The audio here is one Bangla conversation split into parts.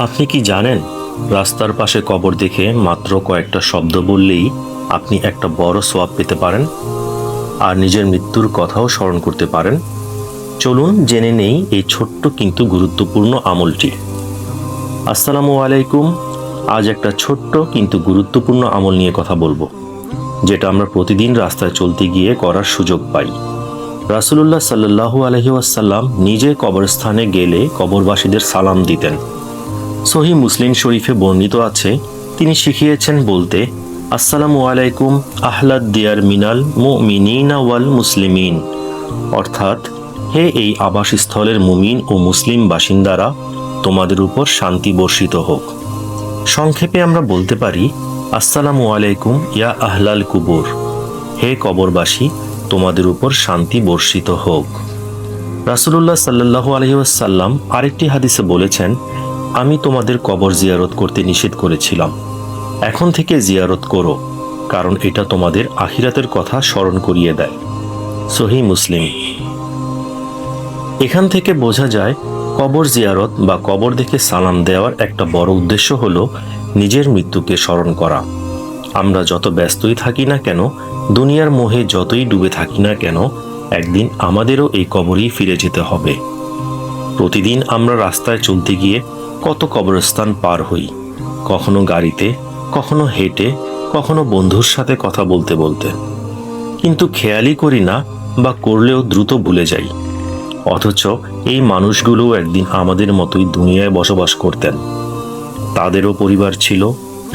আপনি কি জানেন, রাস্তার পাশে কবর দেখে মাত্র কয়েকটা শব্দ বললেই আপনি একটা বড় সওয়াব পেতে পারেন আর নিজের মৃত্যুর কথাও স্মরণ করতে পারেন। চলুন জেনে নেই এই ছোট্ট কিন্তু গুরুত্বপূর্ণ আমলটি। আসসালামু আলাইকুম। আজ একটা ছোট্ট কিন্তু গুরুত্বপূর্ণ আমল নিয়ে কথা বলবো, যেটা আমরা প্রতিদিন রাস্তায় চলতে গিয়ে করার সুযোগ পাই। রাসূলুল্লাহ সাল্লাল্লাহু আলাইহি ওয়াসাল্লাম নিজে কবরস্থানে গেলে কবরবাসীদের সালাম দিতেন। সহিহ মুসলিম শরীফে বর্ণিত আছে, তিনি শিখিয়েছেন বলতে, আসসালামু আলাইকুম আহলাদ দিয়ার মিনাল মুমিনিনা ওয়াল মুসলিমিন, অর্থাৎ হে এই আবাসস্থলের মুমিন ও মুসলিম বাসিন্দারা, তোমাদের উপর শান্তি বর্ষিত হোক। সংক্ষেপে আমরা বলতে পারি, আসসালামু আলাইকুম ইয়া আহলাল কুবুর, হে কবরবাসী, তোমাদের উপর শান্তি বর্ষিত হোক। রাসূলুল্লাহ সাল্লাল্লাহু আলাইহি ওয়াসাল্লাম আরেকটি হাদিসে বলেছেন, আমি তোমাদের কবর জিয়ারত করতে নিষেধ করেছিলাম, এখন থেকে জিয়ারত করো, কারণ এটা তোমাদের আখিরাতের কথা স্মরণ করিয়ে দেয়। সহিহ মুসলিম। এখান থেকে বোঝা যায়, কবর জিয়ারত বা কবর দেখে সালাম দেওয়ার একটা বড় উদ্দেশ্য হলো নিজের মৃত্যুকে স্মরণ করা। আমরা যত ব্যস্তই থাকি না কেন, দুনিয়ার মোহে যতই ডুবে থাকি না কেন, একদিন আমাদেরও এই কবরেই ফিরে যেতে হবে। প্রতিদিন আমরা রাস্তায় চলতে গিয়ে কত কবরস্থান পার হই, কখনো গাড়িতে, কখনো হেঁটে, কখনো বন্ধুর সাথে কথা বলতে বলতে, কিন্তু খেয়ালই করি না বা করলেও দ্রুত ভুলে যাই। অথচ এই মানুষগুলো একদিন আমাদের মতোই দুনিয়ায় বসবাস করতেন। তাদেরও পরিবার ছিল,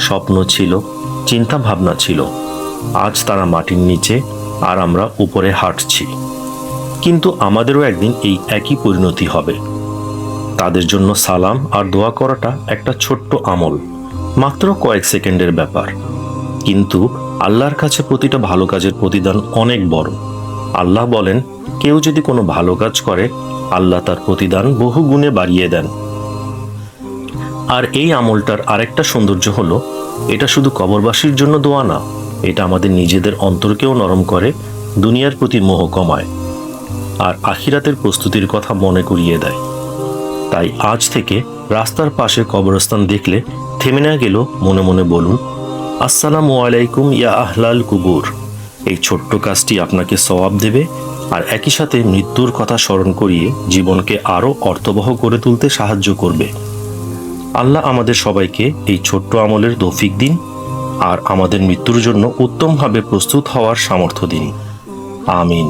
স্বপ্ন ছিল, চিন্তা ভাবনা ছিল। আজ তারা মাটির নিচে আর আমরা উপরে হাঁটছি, কিন্তু আমাদেরও একদিন এই একই পরিণতি হবে। তাদের জন্য সালাম আর দোয়া করাটা একটা ছোট্ট আমল, মাত্র কয়েক সেকেন্ডের ব্যাপার, কিন্তু আল্লাহর কাছে প্রতিটা ভালো কাজের প্রতিদান অনেক বড়। আল্লাহ বলেন, কেউ যদি কোনো ভালো কাজ করে, আল্লাহ তার প্রতিদান বহু গুণে বাড়িয়ে দেন। আর এই আমলটার আরেকটা সৌন্দর্য হলো, এটা শুধু কবরবাসীর জন্য দোয়া না, এটা আমাদের নিজেদের অন্তরকেও নরম করে, দুনিয়ার প্রতি মোহ কমায় আর আখিরাতের প্রস্তুতির কথা মনে করিয়ে দেয়। তাই আজ থেকে রাস্তার পাশে কবরস্থান দেখলে থেমে না গেলেও মনে মনে বলুন, আসসালামু আলাইকুম ইয়া আহলাল কুবুর। এই ছোট্ট কাজটি আপনাকে সওয়াব দেবে আর একই সাথে মৃত্যুর কথা স্মরণ করিয়ে জীবনকে আরও অর্থবহ করে তুলতে সাহায্য করবে। আল্লাহ আমাদের সবাইকে এই ছোট্ট আমলের তৌফিক দিন আর আমাদের মৃত্যুর জন্য উত্তমভাবে প্রস্তুত হওয়ার সামর্থ্য দিন। আমিন।